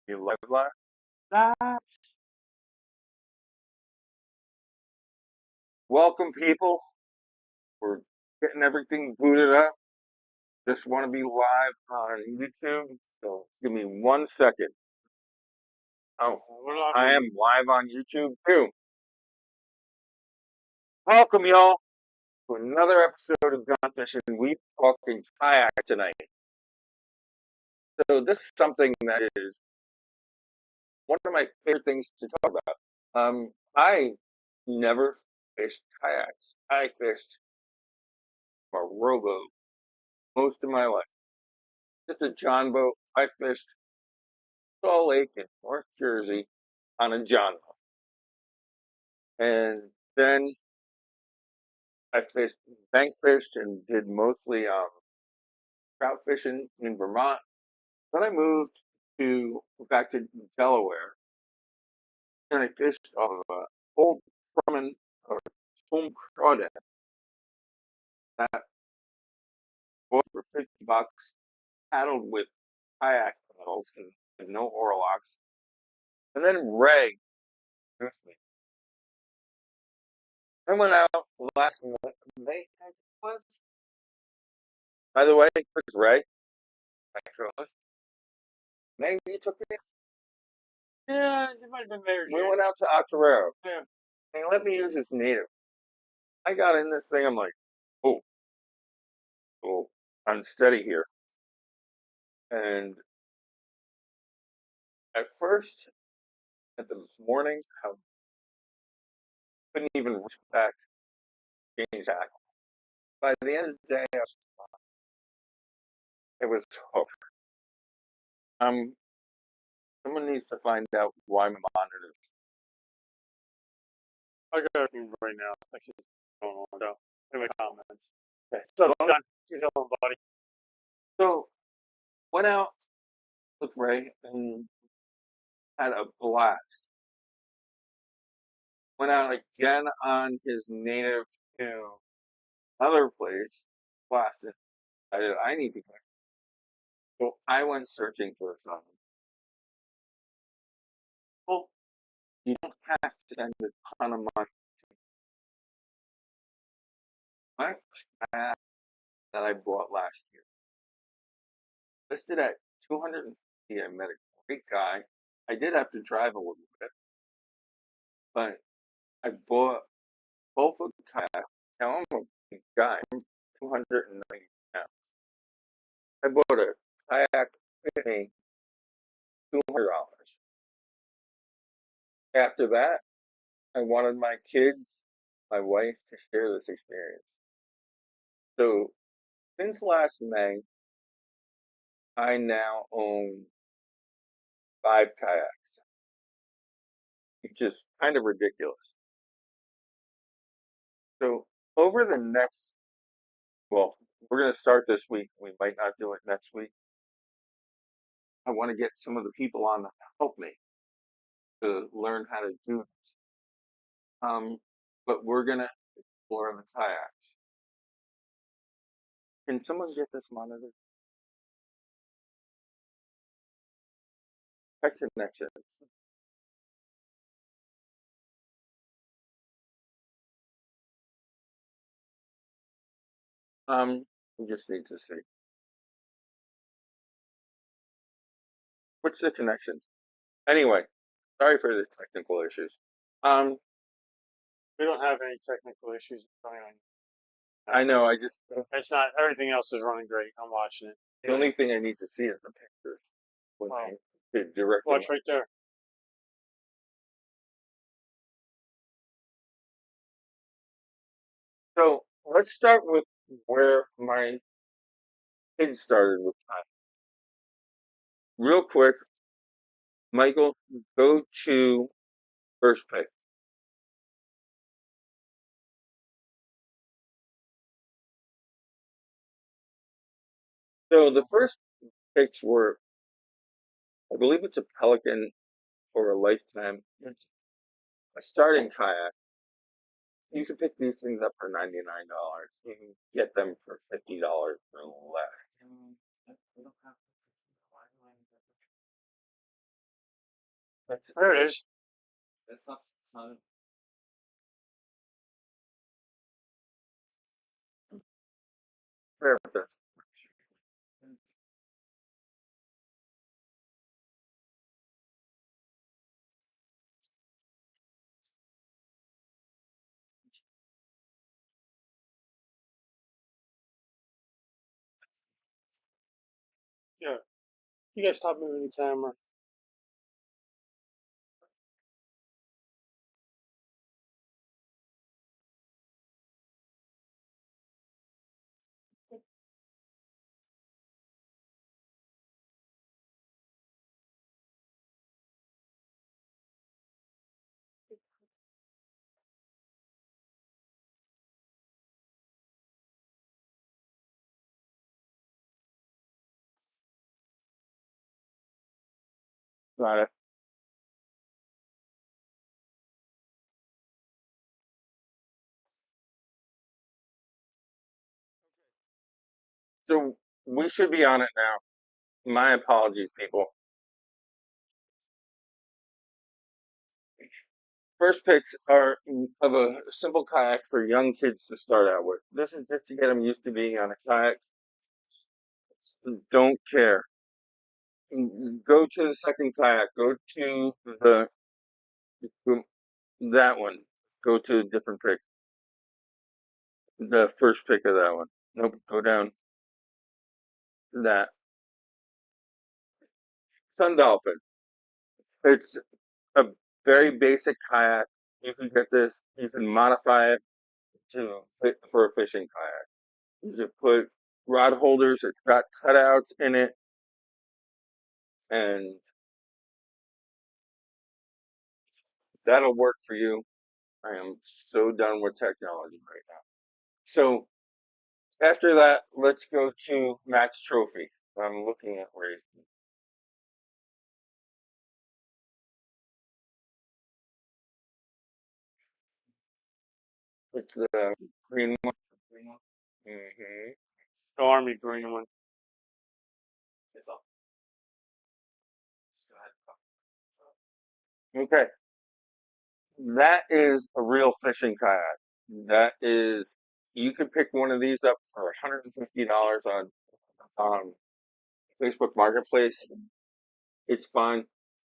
You live? Ah, Welcome, people. We're getting everything booted up. Just want to be live on YouTube. So give me 1 second. Oh, we're not I on am you. live on YouTube too. Welcome, y'all, to another episode of Gone Fishin. We talking kayak tonight. So this is something that is one of my favorite things to talk about. I never fished kayaks. I fished a rowboat most of my life. Just a John boat. I fished Salt Lake in North Jersey on a John boat. And then I fished, bank fished and did mostly trout fishing in Vermont. Then I moved to back to Delaware and I fished off of a old Truman or home crawdad that bought for $50, paddled with kayak paddles and no oar locks. And then Ray, I went out last May. I think it was. By the way, it's Ray. Maybe you took it. Yeah, it might have been Mayor We Jane. went out to Octoraro. Yeah. They let me use his native. I got in this thing. I'm like, oh, oh, unsteady here. And at first, at the morning, I couldn't even reach back, change tack. By the end of the day, it was hooked. Um, someone needs to find out why my monitors. I got you right now. That's just going on. So, anyway, comments. Okay. So, Well, John, you doing, buddy? so went out with Ray and had a blast. Went out again on his native, other place, blasted. I need to go. So I went searching for a song. Well, you don't have to spend a ton of money. My first kayak that I bought last year, listed at 250. I met a great guy. I did have to drive a little bit, but I bought both of the kayaks. Now I'm a big guy. I'm 290 pounds. I bought a kayak with me $200. After that, I wanted my kids, my wife to share this experience. So since last May, I now own 5 kayaks, which is kind of ridiculous. So over the next, well, we're going to start this week. We might not do it next week. I want to get some of the people on to help me to learn how to do this. But we're going to explore the kayaks. Can someone get this monitor? Tech connection. We just need to see. What's the connections? Anyway, sorry for the technical issues. Um, We don't have any technical issues going on. I know. I just It's not, everything else is running great. I'm watching it. the only thing I need to see is the pictures when Oh, they direct them. watch right there. So let's start with where my kids started with time. Real quick, Michael, go to first pick. So the first picks were, I believe it's a Pelican or a Lifetime. It's a starting kayak. You can pick these things up for $99. You can get them for $50 or less. There it is. Fair with this. Yeah. You guys stop moving the camera. Got it. So we should be on it now. My apologies, people. First picks are of a simple kayak for young kids to start out with. This is just to get them used to being on a kayak. Don't care. Go to the second kayak. Go to that one. Go to a different pick. The first pick of that one. Nope. Go down that. Sun Dolphin. It's a very basic kayak. You can get this. You can modify it to fit for a fishing kayak. You can put rod holders. It's got cutouts in it, and that'll work for you. I am so done with technology right now. So after that, let's go to Matt's trophy. I'm looking at where it's the green one. Hmm. The army green one. Okay, that is a real fishing kayak. That is, you could pick one of these up for $150 on Facebook Marketplace. It's fine.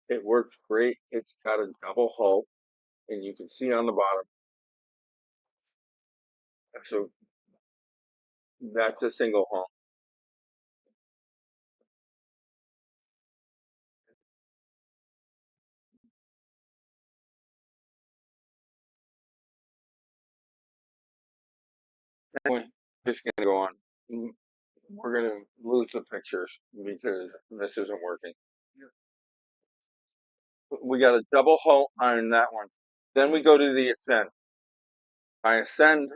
It works great. It's got a double hull, and you can see on the bottom. So that's a single hull. Anyway, just gonna go on. Mm, We're gonna lose the pictures because this isn't working. We got a double hull on that one. Then we go to the Ascend. My Ascend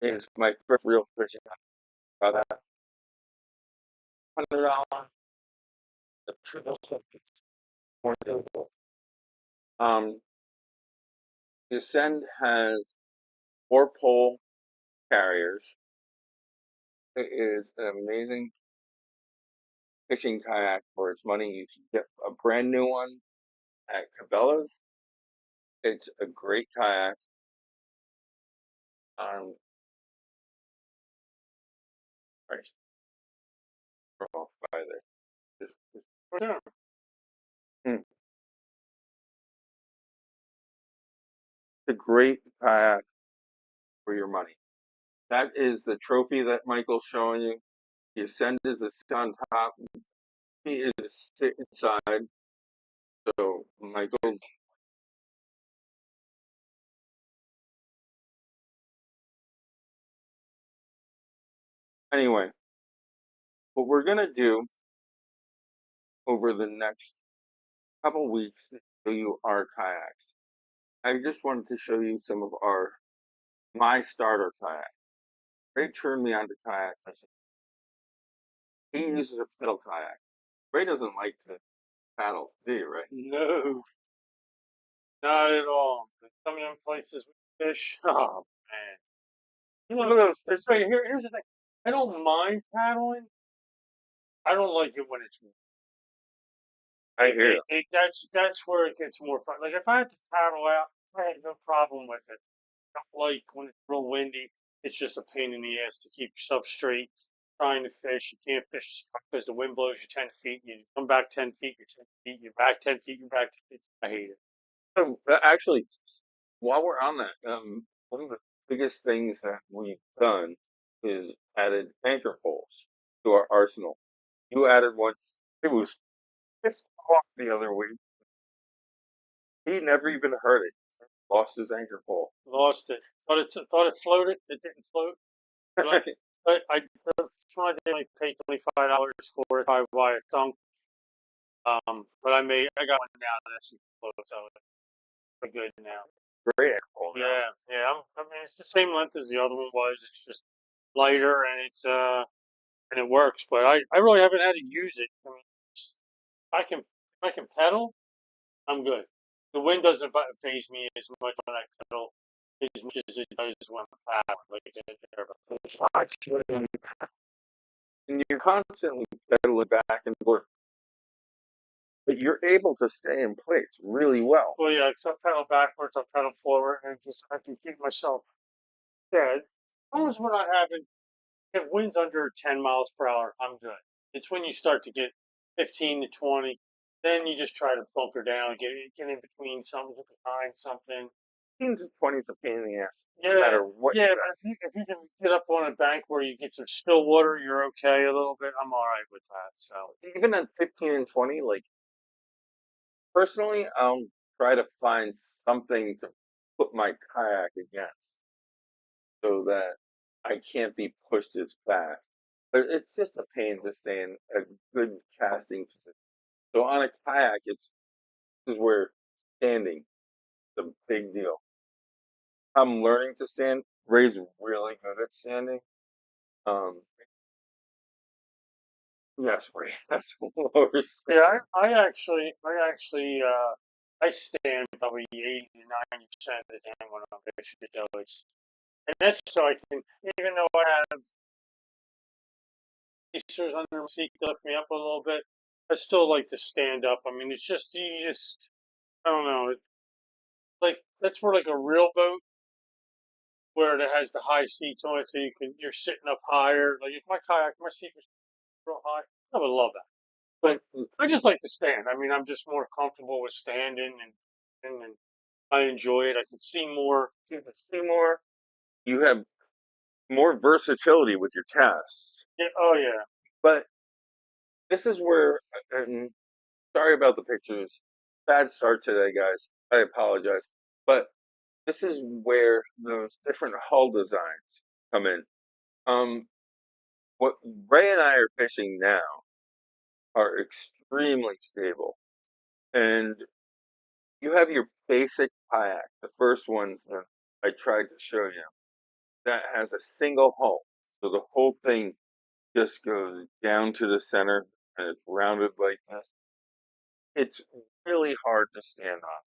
is my first real fishing. About that $100. The triple more difficult. Um, the Ascend has four pole carriers. It is an amazing fishing kayak for its money. You can get a brand new one at Cabela's. It's a great kayak. Right, by this, Right there. it's a great kayak for your money. That is the trophy that Michael's showing you. The Ascend is a sit on top. He is sit inside. So Michael's anyway. What we're gonna do over the next couple weeks is show you our kayaks. I just wanted to show you some of our my starter kayak. Ray turned me on to kayaks. He uses a pedal kayak. Ray doesn't like to paddle, do you, Ray? No, not at all. Some of them places we fish. Oh man. You Look know, at those. it's right here. Here's the thing. I don't mind paddling. I don't like it when it's I hear you. That's where it gets more fun. Like if I had to paddle out, I had no problem with it. Don't like when it's real windy. It's just a pain in the ass to keep yourself straight. Trying to fish, you can't fish because the wind blows you 10 feet. You come back 10 feet, you're 10 feet. You're back 10 feet. You're back 10 feet. I hate it. So, actually, while we're on that, one of the biggest things that we've done is added anchor poles to our arsenal. You added one. It was pissed off the other week. He never even heard it. Lost his anchor pole. Lost it. Thought it floated. It didn't float. But I that's why they only pay $25 for it if I buy a thumb. But I got one now that actually floats, so it's good now. Great anchor pole now. Yeah. I mean, it's the same length as the other one was. It's just lighter and it works. But I really haven't had to use it. I mean, if I can pedal, I'm good. The wind doesn't phase me as much when I pedal as much as it does when I paddle. And you're constantly pedaling back and forth, but you're able to stay in place really well. Well, yeah, so I pedal backwards, I pedal forward, and just I can keep myself. Yeah, as long as we're not having if wind's under 10 miles per hour, I'm good. It's when you start to get 15 to 20, then you just try to bunker down, get in between something, get behind something. 15 to 20 is a pain in the ass, no Yeah, matter what yeah, you but if you can get up on a bank where you get some still water, you're okay a little bit. I'm all right with that. So got. Even at 15 and 20, like personally, I'll try to find something to put my kayak against so that I can't be pushed as fast. But it's just a pain to stay in a good casting position. So on a kayak, this is where standing is a big deal. I'm learning to stand. Ray's really good at standing. Um, yes, Ray, that's lower yeah, section. I stand probably 80 to 90% of the time when I'm fishing. So it's and that's so I can even though I have pieces under my seat to lift me up a little bit. I still like to stand up. I mean, it's just you just I don't know. Like that's where like a real boat where it has the high seats on it, so you're sitting up higher. Like if my seat was real high, I would love that. But But I just like to stand. I mean, I'm just more comfortable with standing and I enjoy it. I can see more. you can see more. You have more versatility with your casts. Yeah, oh yeah, But this is where, and sorry about the pictures. Bad start today, guys. I apologize. But this is where those different hull designs come in. Um, what Ray and I are fishing now are extremely stable. And you have your basic kayak, the first ones that I tried to show you, that has a single hull. So the whole thing just goes down to the center and it's rounded like this. It's really hard to stand on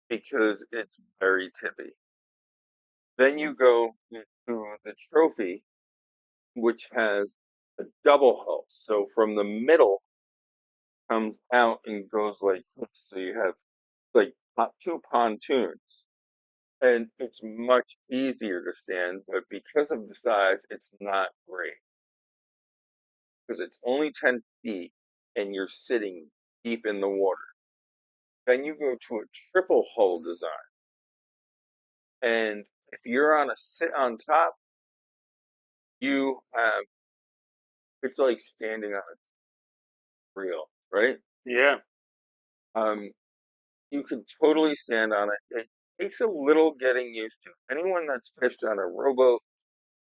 because it's very tippy. Then you go to the trophy, which has a double hull. So from the middle comes out and goes like this. So you have like two pontoons. And it's much easier to stand, but because of the size, it's not great. Because it's only 10 feet and you're sitting deep in the water. Then you go to a triple hull design. And if you're on a sit on top, you have it's like standing on a reel, right? yeah, Um, you can totally stand on it. It takes a little getting used to. Anyone that's fished on a rowboat,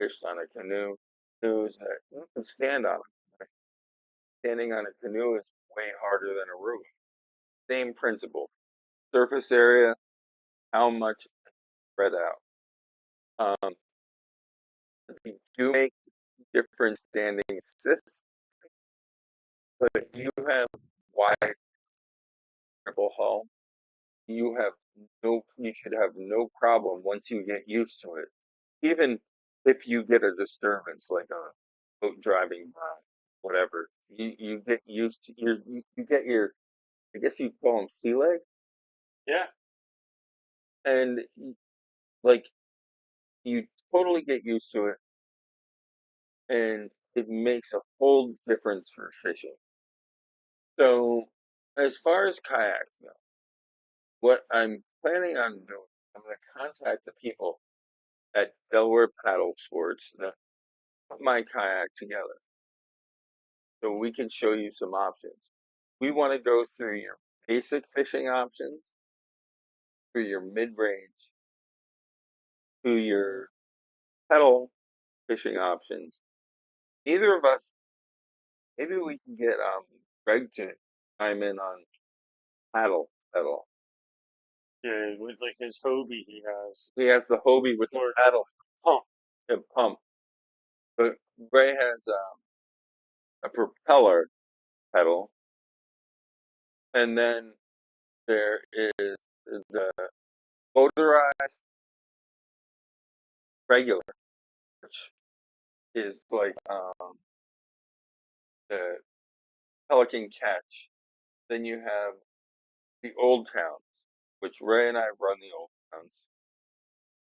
fished on a canoe, knows that you can stand on it. Standing on a canoe is way harder than a rowboat. Same principle. Surface area, how much spread out. Um, you do make different standing assists, but you have wide triple hull. You should have no problem once you get used to it. Even if you get a disturbance like a boat driving by, whatever, you get used to you get your, I guess you call them sea legs, Yeah, and like you totally get used to it, and it makes a whole difference for fishing. So, as far as kayaks go, what I'm planning on doing, I'm going to contact the people at Delaware Paddle Sports that put my kayak together so we can show you some options. We want to go through your basic fishing options, through your mid-range, to your pedal fishing options. Either of us, maybe we can get Greg to chime in on pedal. yeah, with like his Hobie he has. He has the Hobie with the Or paddle pump. and pump, but Ray has a propeller pedal, and then there is the motorized regular, which is like the Pelican Catch. Then you have the Old Towns, which Ray and I run the Old Towns,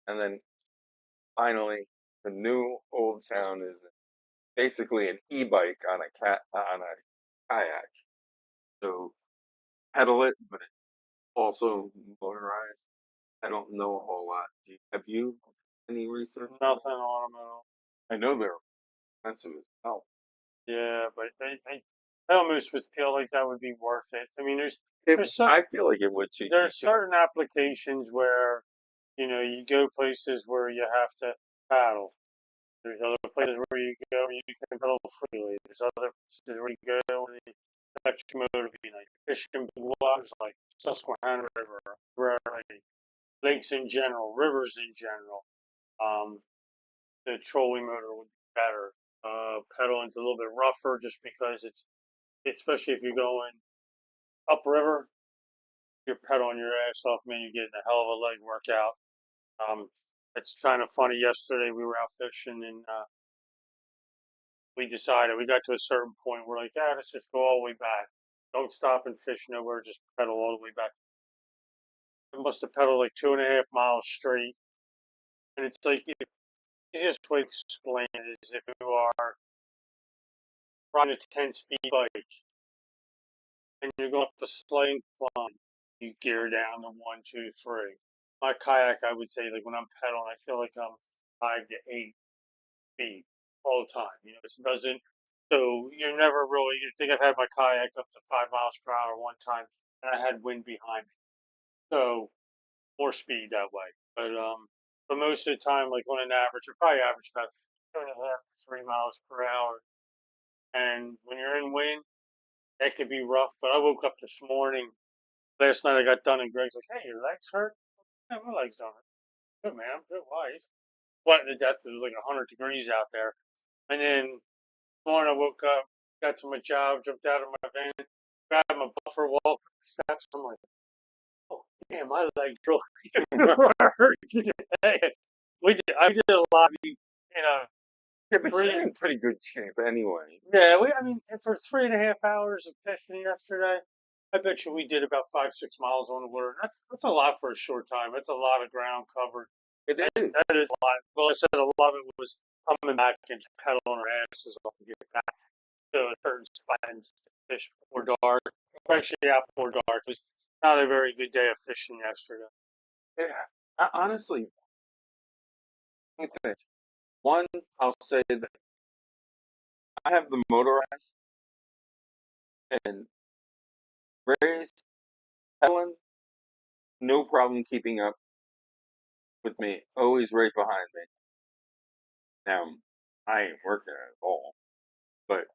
and then finally the new Old Town is basically an e-bike on a kayak. So pedal it, but it's also motorized. I don't know a whole lot. Have you any research on that? Nothing on him at all. I know they're expensive as hell. Yeah, but I almost would feel like that would be worth it. I mean, there's some I feel like it would to me there's too. certain applications where you go places where you have to paddle. There's other places where you go you can paddle freely. There's other places where you go where the electric motor would be like fishing big waters like Susquehanna River, where like lakes in general, rivers in general. Um, the trolling motor would be better. Pedaling's a little bit rougher just because especially if you're going upriver, you're pedaling your ass off, man, you're getting a hell of a leg workout. Um, it's kind of funny. Yesterday we were out fishing and we decided we got to a certain point. We're like, yeah, let's just go all the way back. Don't stop and fish nowhere. Just pedal all the way back. We must have pedaled like 2.5 miles straight. And it's like the easiest way to explain it is if you are riding a 10-speed bike and you're going up a slight incline, you gear down to one, two, three. My kayak, I would say, like when I'm pedaling, I feel like I'm 5 to 8 feet all the time. It doesn't. So you're never really. You think I've had my kayak up to 5 miles per hour one time, and I had wind behind me, so more speed that way. But most of the time, like on an average, I probably average about 2.5 to 3 miles per hour. And when you're in wind, that could be rough. But I woke up this morning. Last night I got done, and Greg's like, "Hey, your legs hurt?" Yeah, my legs don't hurt. Good man, I'm good. Why? He's sweating to death. It was like 100 degrees out there. And then this morning I woke up, got to my job, jumped out of my van, grabbed my buffer, walked up the steps. I'm like, oh, man, my legs really hurt today. I did a lot of, Yeah, but you're three, in pretty good shape anyway. yeah, I mean, for 3.5 hours of fishing yesterday, I bet you we did about 5, 6 miles on the water. That's a lot for a short time. That's a lot of ground covered. It is. That is a lot. Well, I said a lot of it was coming back and pedaling our asses off to get back to a certain spot and fish before dark. Especially out before dark. It was not a very good day of fishing yesterday. Yeah. Honestly, let me finish. One, I'll say that I have the motorized, and Ray's Helen, no problem keeping up with me. Always right behind me. Now, I ain't working at all, but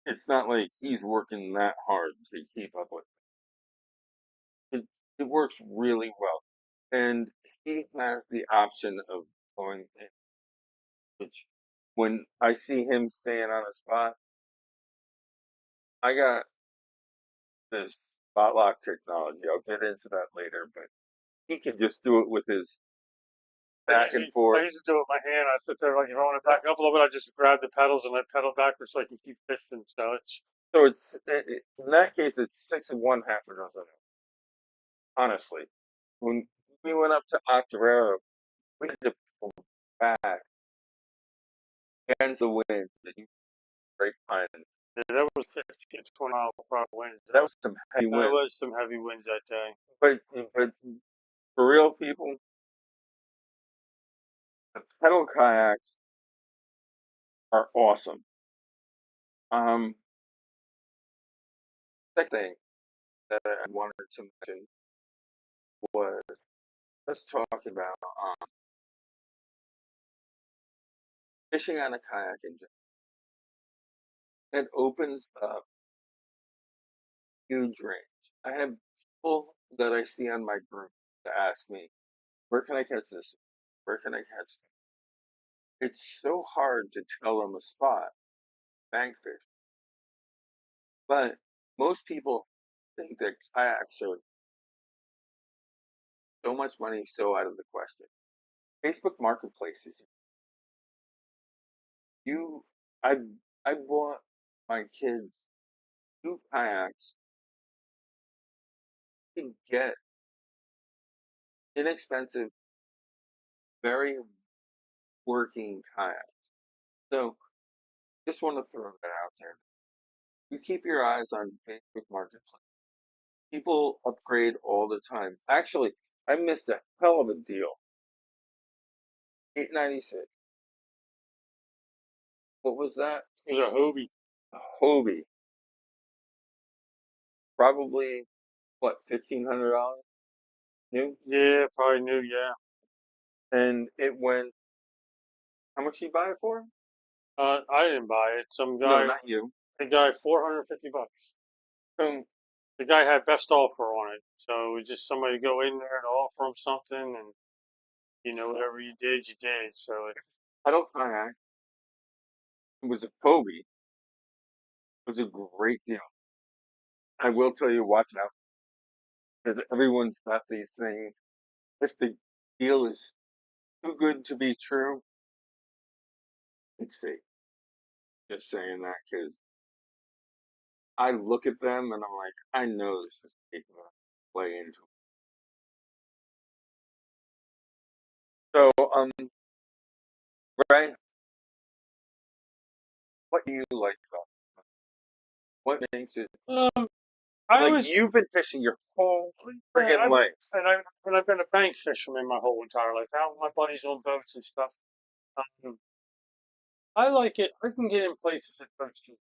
it's not like he's working that hard to keep up with me. It works really well. And he has the option of going in, which when I see him staying on a spot, I got this spot lock technology. I'll get into that later, but he can just do it with his back and forth. I used to do it with my hand. I sit there like if I want to back up a little bit, I just grab the pedals and let pedal backwards so I can keep fishing. So it's So it's in that case, it's six of one, half a dozen. Honestly, when we went up to Octorara, we had to pull back against the wind. The grapevine. yeah, that was 15 to 20 mile per hour winds. That was some heavy That wind. was some heavy winds that day. But for real people, the pedal kayaks are awesome. Um, second thing that I wanted to mention was let's talk about fishing on a kayak in general. It opens up huge range. I have people that I see on my group that ask me, where can I catch this? Where can I catch that? It's so hard to tell them a spot, bank fish. But most people think that kayaks are so much money so out of the question. Facebook marketplaces. You I I bought my kids two kayaks to get inexpensive, very working kayaks. So just want to throw that out there. You keep your eyes on Facebook Marketplace. People upgrade all the time. Actually, I missed a hell of a deal. 896. What was that? It was a Hobie. A Hobie. Probably what, $1,500 new? Yeah, probably new. Yeah. And it went, how much did you buy it for? I didn't buy it. No, not you. The guy, $450. Um, The guy had best offer on it, so it was just somebody go in there to offer him something, and whatever you did, you did. So it, pedal kayak. It was a Hobie. It was a great deal. I will tell you, watch out. Because everyone's got these things. If the deal is too good to be true, it's fake. Just saying that because I look at them and I'm like, I know this is people play into it. So, right, what do you like about it? What makes it um, I like always, you've been fishing your whole yeah, friggin' life? I've been a bank fisherman my whole entire life. Out with my buddies on boats and stuff. Um, I like it. I can get in places that boats can,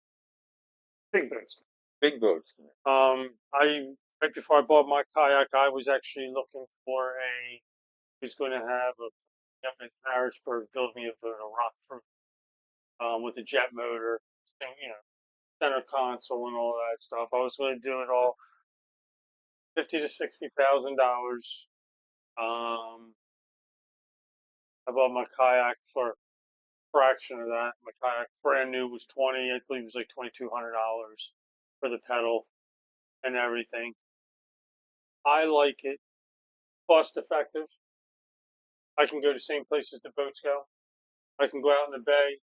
big boats. Big boats. I right before I bought my kayak, I was actually looking for a. Was going to have a up in Harrisburg build me a boat, a rock proof, with a jet motor, center console and all that stuff. I was going to do it all 50 to $60,000. Um, I bought my kayak for a fraction of that. My kayak brand new was 20. I believe it was like $2,200 for the pedal and everything. I like it. Cost effective. I can go to the same places the boats go. I can go out in the bay.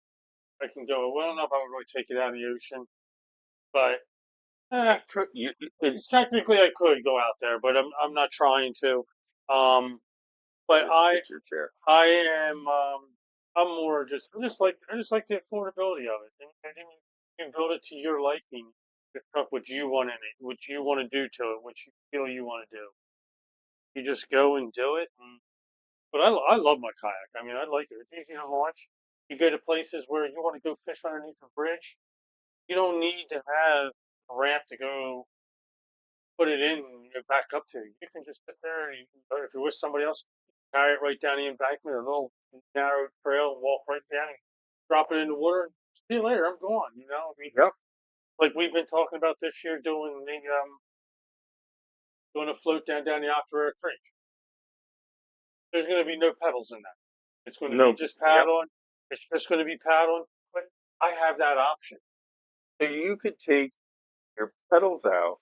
I can go. Well, enough. I would really take it out of the ocean, but eh, It's technically I could go out there, but I'm not trying to. Um, but just get your chair. I am I'm more just I just like the affordability of it. And then you can build it to your liking. The truck what you want in it, what you want to do to it, what you feel you want to do. You just go and do it. But I love my kayak. I mean, I like it. It's easy to launch. You go to places where you want to go fish underneath a bridge. You don't need to have a ramp to go put it in and back up to. You can just sit there and or if you're with somebody else, carry it right down the embankment, a little narrow trail, walk right down and drop it in the water. See you later. I'm gone. I mean, Yep. like we've been talking about this year doing a float down the Octorara Creek. There's going to be no pedals in that. It's going to be No. just Yep. paddling. It's just going to be paddling. But I have that option. So you could take your pedals out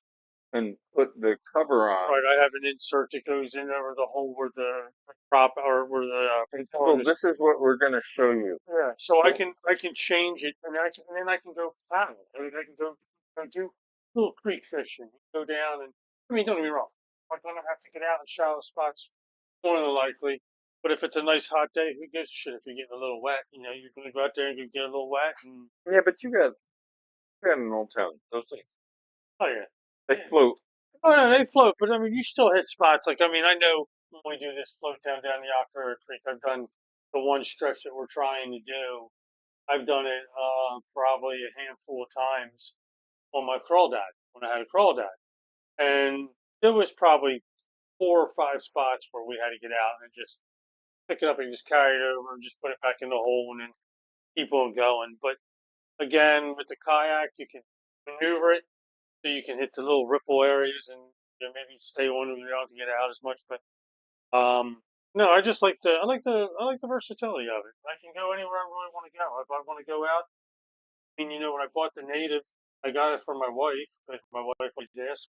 and put the cover on. Right, I have an insert that goes in over the hole where the prop or where the controller So is. this is what we're going to show you. Yeah, so So, I can change it, and then I can go paddle. I mean, I can go do little creek fishing, go down, and I mean, don't get me wrong, I'm gonna have to get out in shallow spots more than likely. But if it's a nice hot day, who gives a shit if you're getting a little wet? You know, you're gonna go out there and you get a little wet, and yeah, but you got an old town. Those things, oh yeah, they float. oh no, they float. But I mean, you still hit spots. Like I mean, I know when we do this float down the Yakura Creek, I've done the one stretch that we're trying to do. I've done it probably a handful of times on my crawdad when I had a crawdad, and there was probably 4 or 5 spots where we had to get out and just pick it up and just carry it over and just put it back in the hole and then keep on going. But again, with the kayak, you can maneuver it so you can hit the little ripple areas and you know, maybe stay on it. You don't have to get out as much, but no, I just like I like the versatility of it. I can go anywhere I really want to go. If I want to go out, I mean, you know, when I bought the native, I got it for my wife, but my wife always asked,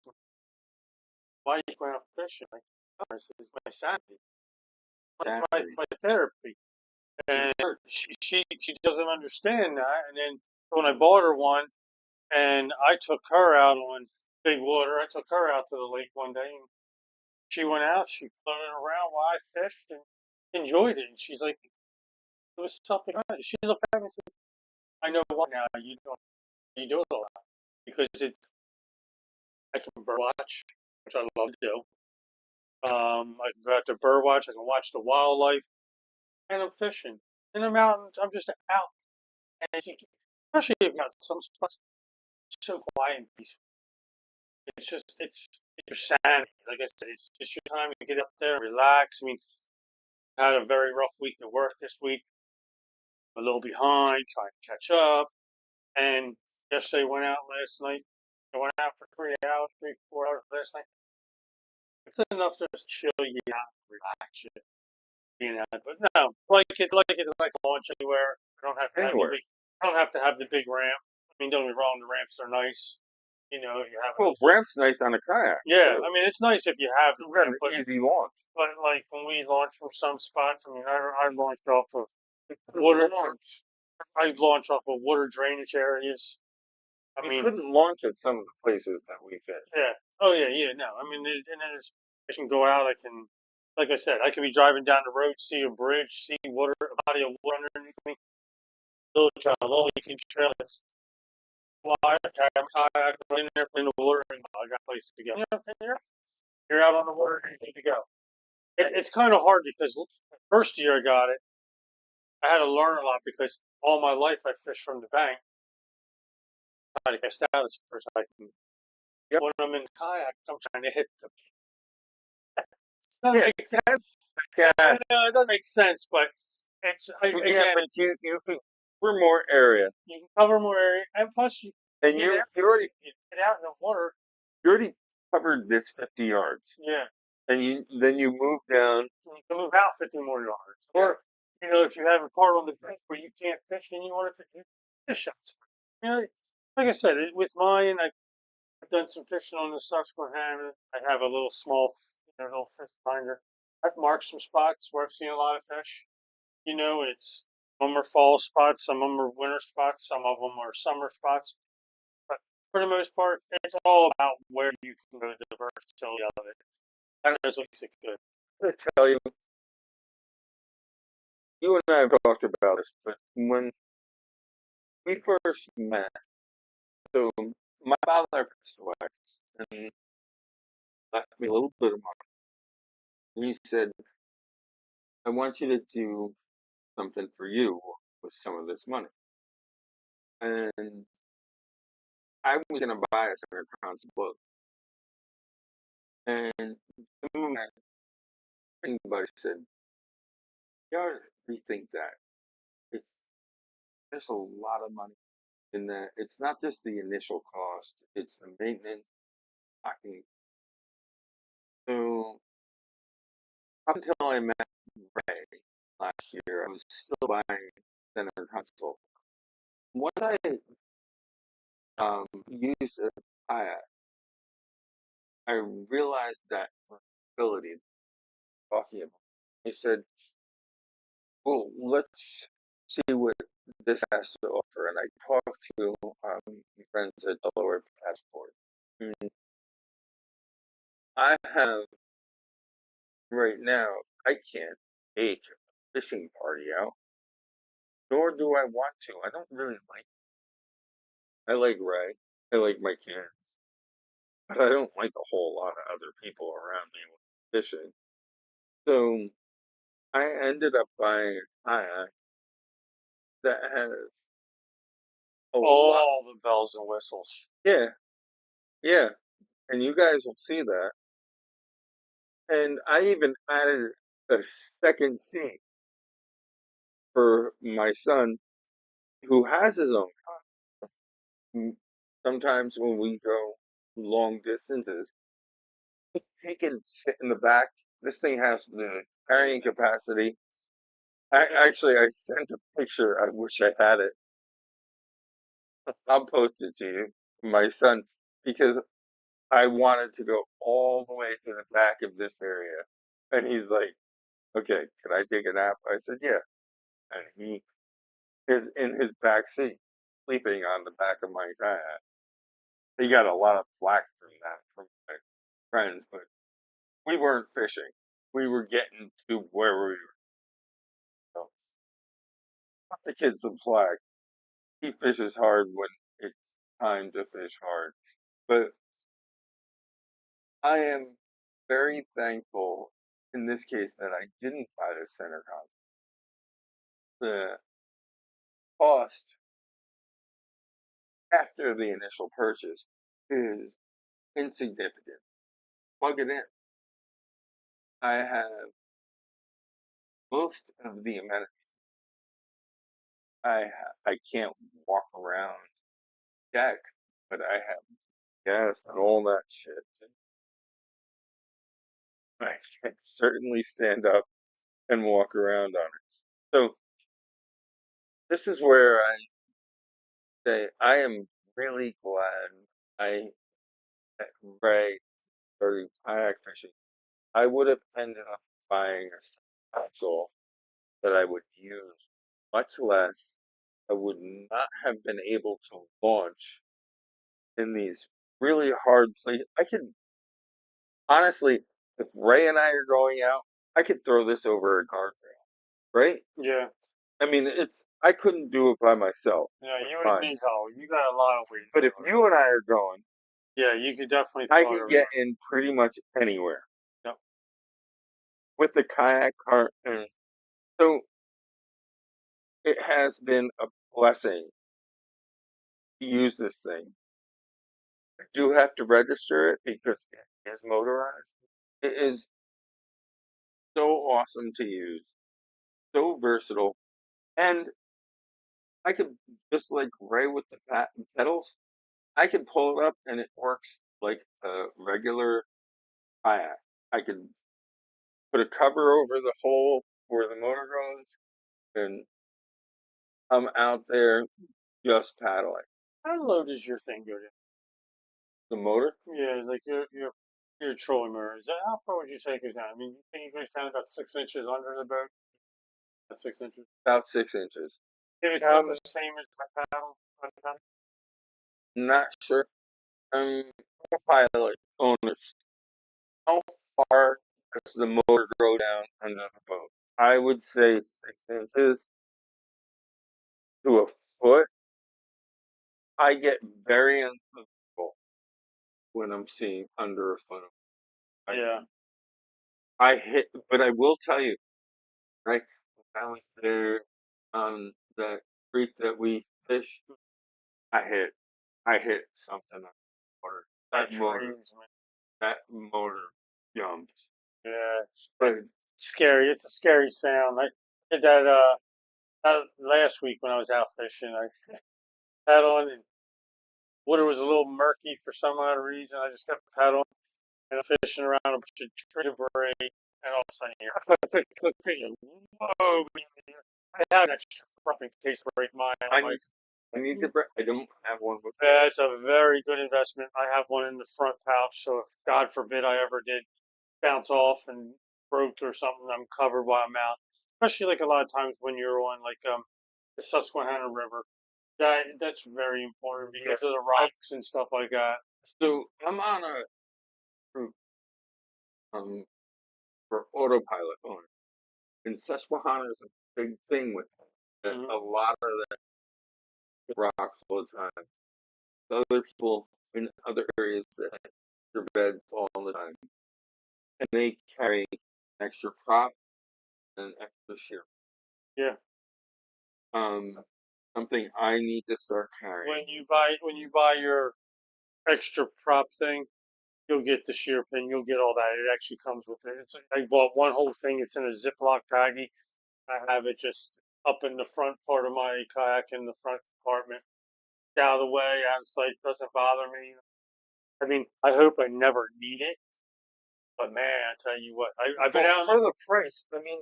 "Why are you going out fishing?" Like, oh, it's my sanity, it's Exactly. my therapy, She and does. she doesn't understand that. And then when I bought her one, and I took her out on big water, I took her out to the lake one day, and she went out, she floated around while I fished and enjoyed it. And she's like, "There was something on it." She looked at me and said, "I know what now. You do it a lot because it's I can bird watch, which I love to do. I can go out to bird watch. I can watch the wildlife, and I'm fishing. And I'm out. I'm just out, and especially if you got some spots so quiet and peaceful. It's your sanity. Like I said, it's just your time to get up there, and relax. I mean, I had a very rough week at work this week. A little behind, trying to catch up. And yesterday went out last night. I went out for 3 hours, 3, 4 hours last night. It's enough to just chill you out, relax you. You know, but no, like a launch anywhere. I don't have to have the Anywhere. big. I don't have to have the big ramp. I mean, don't get me wrong, the ramps are nice. You know, if you have a Well, nice. ramp's nice on a kayak Yeah, too. I mean, it's nice if you have the You've got ramp, an easy launch. but like when we launch from some spots, I mean, I launched off of You couldn't water. launch. I launch off of water drainage areas. I You mean, couldn't launch at some of the places that we fished. yeah. Oh yeah, yeah. No, I mean, and then I can go out. I can, like I said, I can be driving down the road, see a bridge, see water, a body of water underneath me. Little trail, little leaking trail. It's wide. I'm kayak in there in the water, and I got a place to go. You're out on the water, and you need to go. It's kind of hard because the first year I got it, I had to learn a lot because all my life I fished from the bank. I cast out as first I can. Yep. When I'm in the kayak, I'm trying to hit the. That Yeah, makes sense. yeah, It doesn't make sense, but yeah, again, but it's you could cover more area, you can cover more area, and plus and get out, you get out in the water. you already covered this 50 yards, Yeah, and then you move down. and you can move out 50 more yards. Yeah. Or you know, if you have a part on the beach where you can't fish and you want to fish, fish shots. You know, like I said, with mine, I've done some fishing on the Susquehanna. I have a little small, you know, little fish finder. I've marked some spots where I've seen a lot of fish. You know, it's some are fall spots, some of them are winter spots, some of them are summer spots. But for the most part, it's all about where you can go, the versatility of it. And that's what makes it good. I'm gonna tell you, you and I have talked about this, but when we first met, so my father passed away and left me a little bit of money. And he said, "I want you to do something for you with some of this money." And I was going to buy a center console boat. And somebody said, "You ought to rethink that. It's there's a lot of money in that. It's not just the initial cost; it's the maintenance, packing." So up until I met Ray last year, I was still buying center console. When I used a kayak, I realized that ability talking about. He said, "Well, let's see what this has to offer." And I talked to my friends at Delaware Passport. And I have right now. I can't take a fishing party out, nor do I want to. I don't really like. I like Ray. I like my kids, but I don't like a whole lot of other people around me fishing. So I ended up buying a kayak that has a lot. All the bells and whistles. Yeah, yeah, and you guys will see that. And I even added a second seat for my son, who has his own car. Sometimes when we go long distances, he can sit in the back. This thing has the carrying capacity. I sent a picture. I wish I had it. I'll post it to you, my son, because I wanted to go all the way to the back of this area. And he's like, "Okay, can I take a nap?" I said, "Yeah." And he is in his back seat, sleeping on the back of my kayak. He got a lot of flack from that from my friends, but we weren't fishing. We were getting to where we were. So, cut the kid some slack. He fishes hard when it's time to fish hard. But I am very thankful in this case that I didn't buy the center console. The cost after the initial purchase is insignificant. Plug it in. I have most of the amenities. I can't walk around deck, but I have gas and all that shit. I can certainly stand up and walk around on it. So this is where I say I am really glad I met Ray started kayak fishing. I would have ended up buying a console that I would use much less. I would not have been able to launch in these really hard places. I could honestly, if Ray and I are going out, I could throw this over a guardrail, right? Yeah. I mean, it's I couldn't do it by myself. Yeah, you would Fine, need help. You got a lot of weight but if to it. you and I are going, Yeah, you could definitely I throw it can over. get in pretty much anywhere Yep. with the kayak cart. And so it has been a blessing to use this thing. I do have to register it because it is motorized. It is so awesome to use, so versatile, and I could just like Ray with the pedals. I could pull it up and it works like a regular kayak. I could put a cover over the hole where the motor goes, and I'm out there just paddling. How low does your thing go to? The motor Yeah, like your trolling motor. Is that how far would you say it goes down? I mean, you think it goes down about 6 inches under the boat? About 6 inches. about 6 inches. If it's about the Um, same as my paddle, my paddle? not sure. Um, pilot owners. How far does the motor go down under the boat? I would say 6 inches to a foot. I get very uncomfortable when I'm seeing under a foot. I Yeah, I hit, but I will tell you, right? When I was there on the creek that we fished, I hit I hit something on the water. that That motor trees, man. that motor jumped. Yeah, But it's scary. It's a scary sound. I did that last week when I was out fishing. I paddling and water was a little murky for some odd reason. I just kept paddling and fishing around a bunch of tree debris, and all of a sudden you hear, whoa! I had an extra front in case break mine. I'm I like, need I need to bring. I don't have one with me. Yeah, it's a very good investment. I have one in the front pouch, so if God forbid I ever did bounce off and broke or something, I'm covered while I'm out. Especially like a lot of times when you're on like the Susquehanna River. That's very important Yeah. because of the I, rocks and stuff like that. so I'm on a route um for autopilot on it. And Susquehanna is a big thing with Hmm. a lot of the rocks all the time. Other people in other areas that have their beds all the time, and they carry an extra prop and an extra shear. Yeah. Um, something I need to start carrying. When you buy your extra prop thing, you'll get the shear pin, you'll get all that. It actually comes with it. I bought one whole thing. It's in a Ziploc baggie. I have it just up in the front part of my kayak in the front compartment. It's out of the way, out of sight, doesn't bother me. I mean, I hope I never need it, but man, I tell you what, I've been out. For the price, I mean,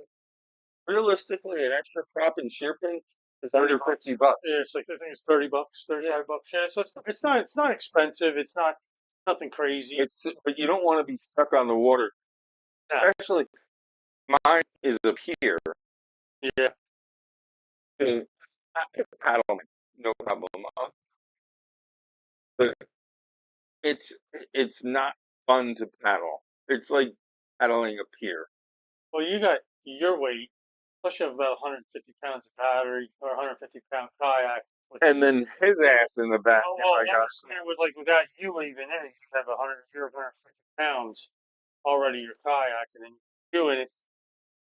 realistically, an extra prop and shear pin is under $50. Yeah, it's like I think it's $30, Yeah, $35. Yeah, so it's not expensive. It's not nothing crazy. it's but you don't want to be stuck on the water, Yeah, especially mine is up here. yeah. And I can paddle, no problem. But it's it's not fun to paddle. It's like paddling a pier. Well, you got your weight, plus you have about 150 pounds of battery or 150-pound kayak with And you. then his ass in the back Oh, if well, I I'm got just saying with like without you even in it, you have 150 pounds already your kayak, and then you doing it,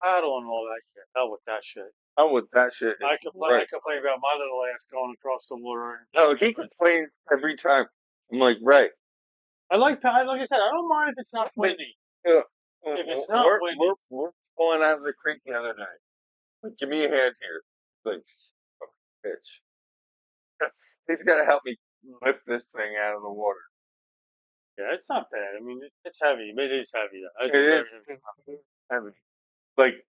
paddle and all that shit. Hell with that shit. oh with that shit. I Right. complain about my little ass going across the water. No, he complains every time. I'm like, right. Like I said, I don't mind if it's not But windy. uh, If it's not windy, we're pulling out of the creek the other night. Like, give me a hand here. Like, bitch. He's got to help me lift this thing out of the water. yeah, it's not bad. I mean, it's heavy. It is heavy. It It's a very is heavy. heavy. Like,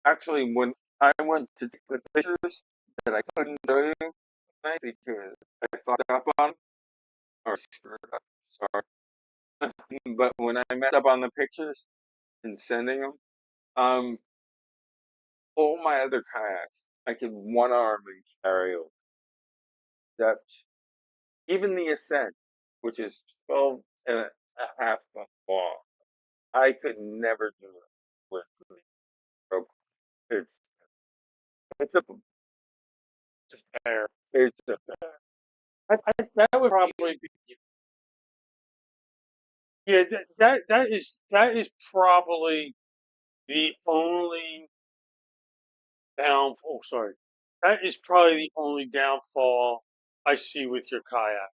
actually, when I went to take the pictures that I couldn't show you tonight because I fucked up on or screwed up, sorry. But when I messed up on the pictures and sending them, um, all my other kayaks, I could one arm and carry over. Except even the Ascent, which is 12 and a half foot long, I could never do it with the rope. It's it's a Fair. it's a That would probably be yeah. That is probably the only down. Oh, sorry. That is probably the only downfall I see with your kayak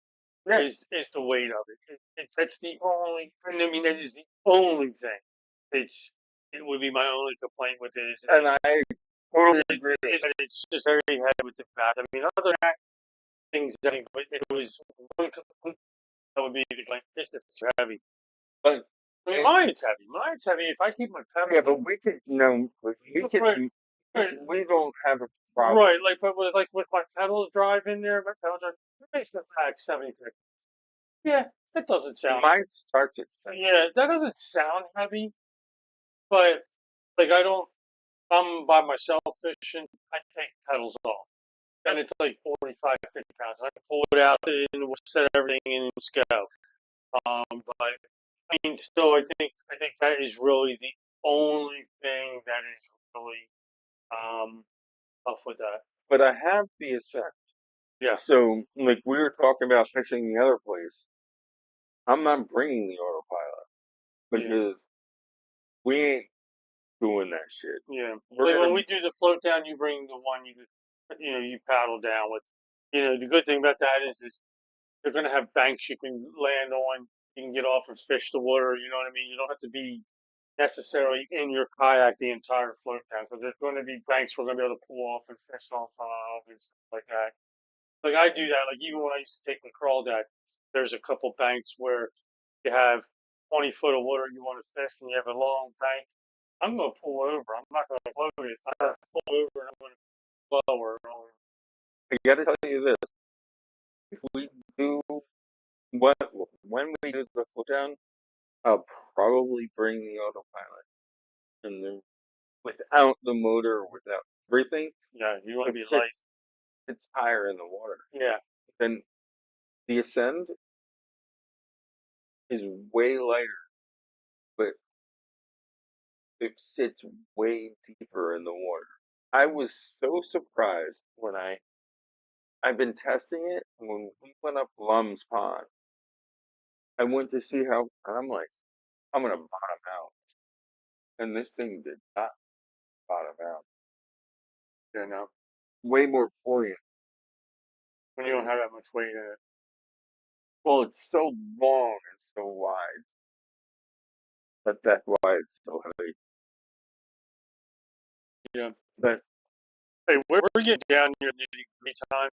yeah, is the weight of it. That's the only. I mean, that is the only thing. It would be my only complaint with it is and I totally it, agree with it's it's just very heavy with the back. I mean, other than that, things. I think, but it was one complaint that would be the complaint. This is too heavy. but I mean, it, mine's heavy. Mine's heavy. If I keep my yeah, pedals, but we could we right, can right, we don't have a problem. right. Like with my pedals drive in there, my pedals drive. It makes my pack 73. Yeah, that doesn't sound. Mine starts at 7. Yeah, that doesn't sound heavy, but like I don't. I'm by myself fishing. I take pedals off, and it's like 45, 50 pounds. I pull it out and we'll set everything in and just go. But I mean, still, I think that is really the only thing that is really tough with that. But I have the Ascent. Yeah, So, like we were talking about fishing the other place, I'm not bringing the autopilot yeah, because we ain't doing that shit. yeah. We're Like when gonna we do the float down, you bring the one you paddle down with. The good thing about that is they're gonna have banks you can land on. You can get off and fish the water. You know what I mean? You don't have to be necessarily in your kayak the entire float down. So there's going to be banks we're going to be able to pull off and fish off of and stuff like that. Like I do that. Like even when I used to take my crawdad, there's a couple banks where you have 20 foot of water you want to fish and you have a long bank. I'm going to pull over. I'm not going to load it. I'm going to pull over and I'm going to lower. I gotta tell you this. if we do what when we do the flip down, I'll probably bring the autopilot and then without the motor, without everything, Yeah, you want to it be light. it's higher in the water. Yeah, Then the ascend is way lighter, but it sits way deeper in the water. I was so surprised when I've been testing it when we went up Lum's Pond. I went to see how I'm like, I'm gonna bottom out. And this thing did not bottom out. you know, Way more buoyant. when you don't have that much weight in it. Well, it's so long and so wide, but that's why it's so heavy. Yeah. But Hey, we're getting down near the nitty time.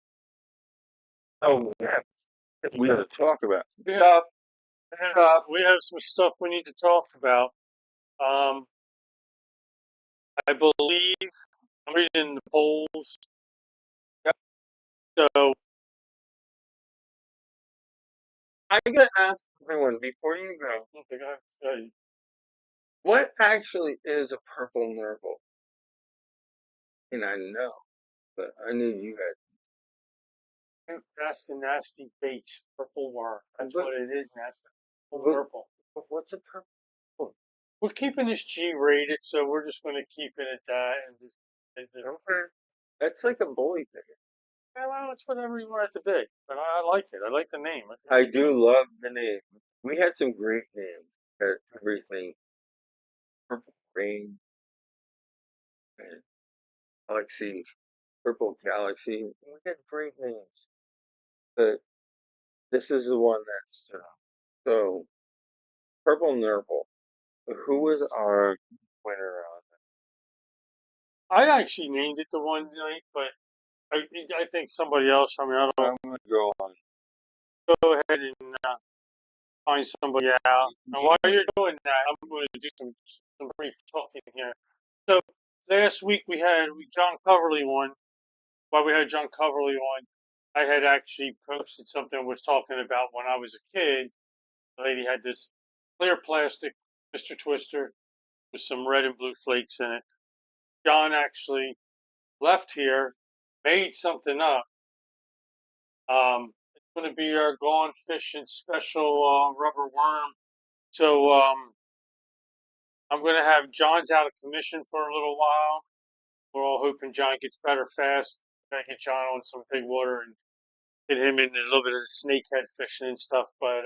oh yeah, we gotta talk about We have, stuff, stuff. we have some stuff we need to talk about. Um, I believe I'm reading the polls. Yep. So I gotta ask everyone before you go, okay, go ahead. what actually is a purple nurple? And I know, but I knew you That's the nasty baits, purple worm. had. That's what it is, nasty. What, Purple. what's a purple? We're keeping this G rated, so we're just going to keep it at that. Okay. That's like a bully thing. Yeah, well, it's whatever you want it to be. But I like it. I like the name. I think I it's do good. love the name. We had some great names. Had everything. Purple Rain and Galaxy, Purple Galaxy. We had great names. But this is the one that's so Purple Nurple. Who was our winner on I actually named it the one night, but I think somebody else from the that? other I'm gonna go on. go ahead and find somebody out. And while you're doing that, I'm going to do some brief talking here. So last week we John Coverly won. While we had John Coverly on, I had actually posted something I was talking about when I was a kid. The lady had this clear plastic Mr. Twister with some red and blue flakes in it. John actually left here, made something up. It's going to be our Gone Fishin' special rubber worm. So I'm going to have John's out of commission for a little while. We're all hoping John gets better fast. Gotta get John on some big water and get him in a little bit of snakehead fishing and stuff. But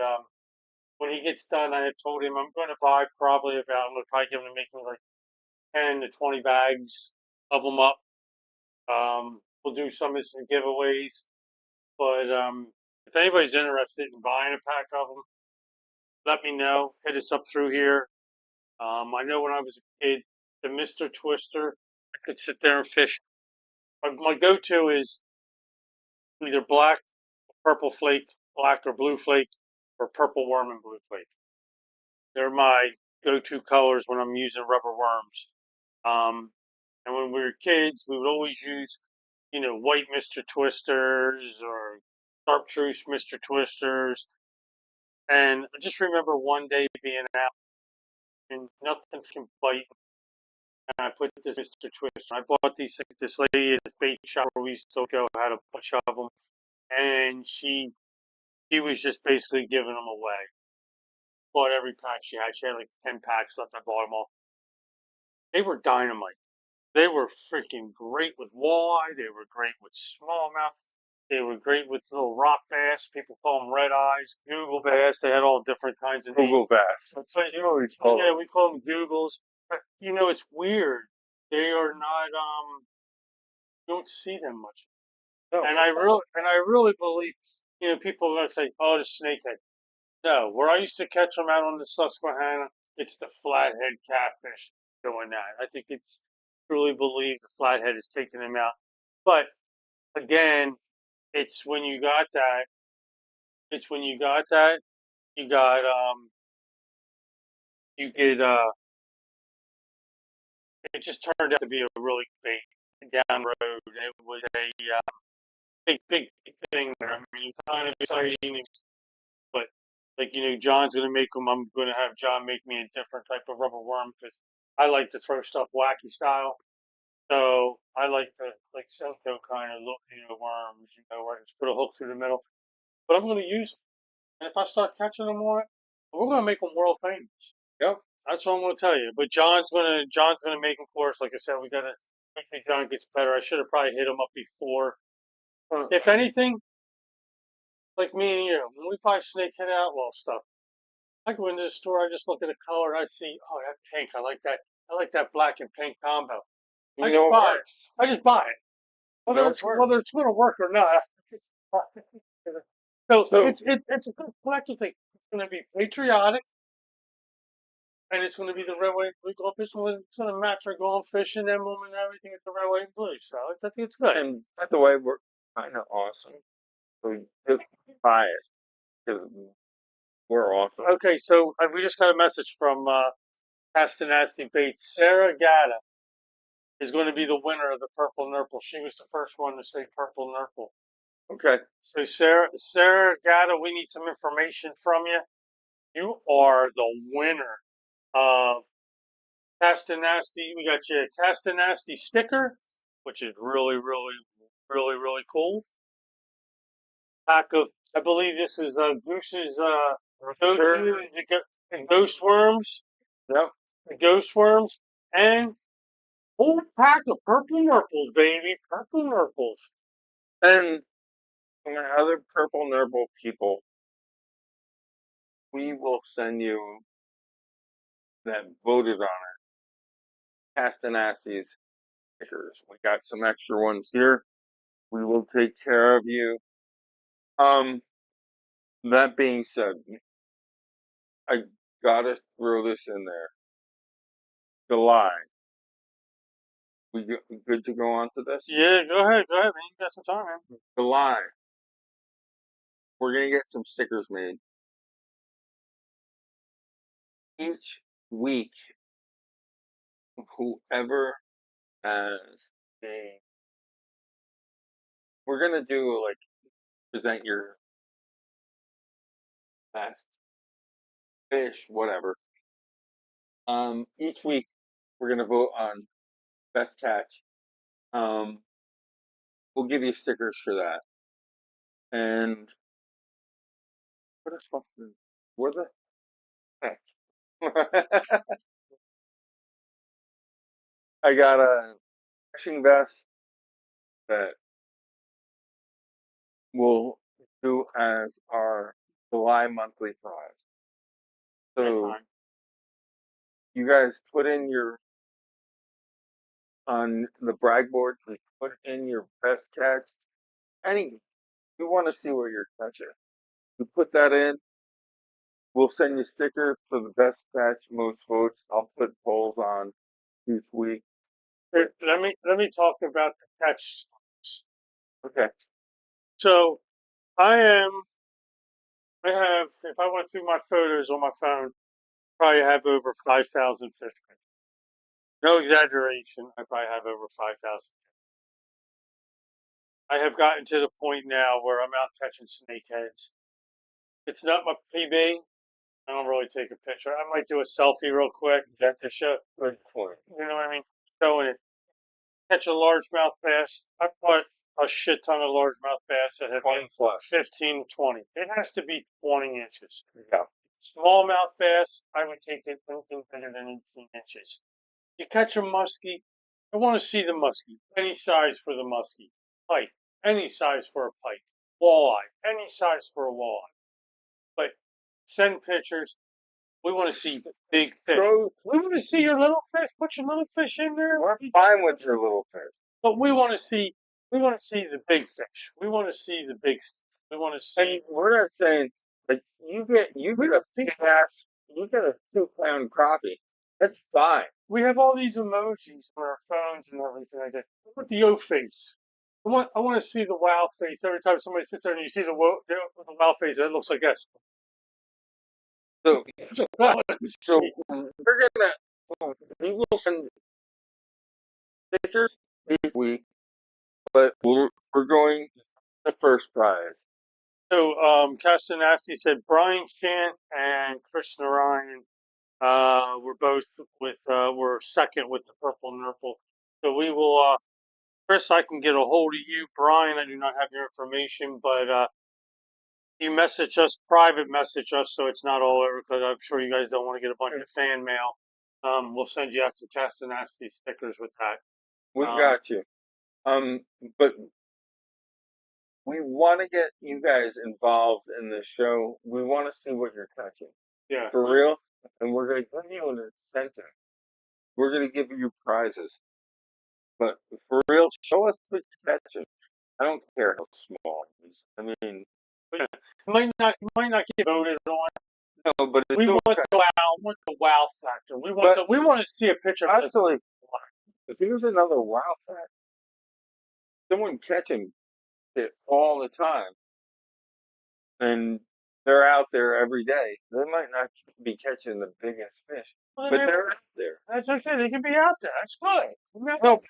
when he gets done, I have told him I'm going to buy probably about, I'm going to probably give him to make me like 10 to 20 bags of them up. We'll do some giveaways. But if anybody's interested in buying a pack of them, let me know. Hit us up through here. I know when I was a kid, the Mr. Twister, I could sit there and fish. My go-to is either black, purple flake, black or blue flake, or purple worm and blue flake. They're my go-to colors when I'm using rubber worms. Um, and when we were kids, we would always use, white Mr. Twisters or chartreuse Mr. Twisters. And I just remember one day being out and nothing can bite. And I put this Mr. Twister. I bought this lady at this bait shop where we used to go, had a bunch of them, and she was just basically giving them away. Bought every pack she had. She had like 10 packs left. I bought them all. They were dynamite. They were freaking great with walleye. They were great with smallmouth. They were great with little rock bass. People call them red eyes, Google bass. They had all different kinds of names. Google Bass. That's But what you always call yeah, them. we call them Googles. But it's weird. They are not. You don't see them much. No, And I really believe. People are gonna say, "Oh, the snakehead." No, where I used to catch them out on the Susquehanna, it's the flathead catfish doing that. I think it's truly believed the flathead is taking them out. But again, it's when you got that. It's when you got that. You got You get It just turned out to be a really big down road. It was a big thing there. I mean, it's kind of exciting, but like John's gonna make them. I'm gonna have John make me a different type of rubber worm because I like to throw stuff wacky style. So I like the like Senko kind of look, worms, where I just put a hook through the middle. But I'm gonna use them, and if I start catching them more, we're gonna make them world famous. Yep. That's what I'm gonna tell you. But John's gonna make them for us. Like I said, we gotta. Hopefully John gets better. I should have probably hit him up before. If anything, like me and you, when we buy snakehead outlaw stuff, I go into the store, I just look at the color, I see, oh, that pink, I like that. I like that black and pink combo. I You just know it buy it. works. I just buy it, You whether know it it's works. whether it's going to work or not. So So it's a good collector thing. It's going to be patriotic, and it's going to be the red, white, blue gold fish. It's going to match our Gone Fishin' emblem and everything. It's the red, white, and blue. So I think it's good. and by the way, we're kind of awesome. So just buy it because we're awesome. Okay, so we just got a message from Nasty Bates. Sarah Gatta is going to be the winner of the Purple Nurple. She was the first one to say Purple Nurple. Okay. So Sarah Gatta, we need some information from you. You are the winner of Nasty. We got you a Nasty sticker, which is really, really, really, really cool. Pack of, I believe this is Goose's Sure. ghost worms, Yep. ghost worms, and whole pack of purple nurples, baby, purple nurples. And other purple nurple people, we will send you that voted on it. Castanassis stickers. We got some extra ones here. We will take care of you. Um, that being said, I gotta throw this in there. July. Good to go on to this? Yeah, go ahead, man. You got some time, man. July. We're gonna get some stickers made. Each week, whoever has a, we're gonna do like present your best fish, whatever. Each week we're gonna vote on best catch. Um, we'll give you stickers for that. And what the fuck? Where the heck? I got a fishing vest that we'll do as our July monthly prize. So you guys put in your on the brag board. You put in your best catch. Any we want to see what you're catching. You put that in. We'll send you stickers for the best catch, most votes. I'll put polls on each week. Here, let me talk about the catch. Okay. So I have, if I went through my photos on my phone, probably have over 5,000 fish. No exaggeration, I probably have over 5,000. I have gotten to the point now where I'm out catching snakeheads. It's not my PB. I don't really take a picture. I might do a selfie real quick just to show. Good point. You know what I mean? Showing it. Catch a largemouth bass. I caught a shit ton of largemouth bass that have 20 plus. 15 to 20. It has to be 20 inches. Yeah. Smallmouth bass, I would take it anything bigger than 18 inches. You catch a muskie, I want to see the muskie. Any size for the muskie. Pike, any size for a pike. Walleye, any size for a walleye. But send pictures. We want to see big fish. We want to see your little fish. Put your little fish in there. We're fine with your little fish. But we want to see the big fish. We want to see the big stuff. We want to see. And we're not saying like you get a big ass, you get a 2 pound crappie. That's fine. We have all these emojis on our phones and everything like that. I want the O face. I want to see the wow face every time somebody sits there and you see the wow face. It looks like this. So I want to so see. we're gonna we will send stickers each week, but we're going the first prize? So, Castanasi said Brian Chant and Chris Narayan, were both with, were second with the purple nurple. So we will, Chris, I can get a hold of you. Brian, I do not have your information, but, you message us, private message us, so it's not all over, because I'm sure you guys don't want to get a bunch of fan mail. We'll send you out some Castanasi stickers with that. We got you. But we want to get you guys involved in the show. We want to see what you're catching Yeah. for real, and we're going to give you an incentive. We're going to give you prizes, but for real, show us what you're catching. I don't care how small it is. I mean, Yeah. It might not get voted on. no, but it's We want okay. the wow, want the wow factor. We want to see a picture of this. Actually, if here's another wow fact, someone catching it all the time, and they're out there every day. They might not be catching the biggest fish, Well, but they're out there. that's okay. They can be out there. That's good. No,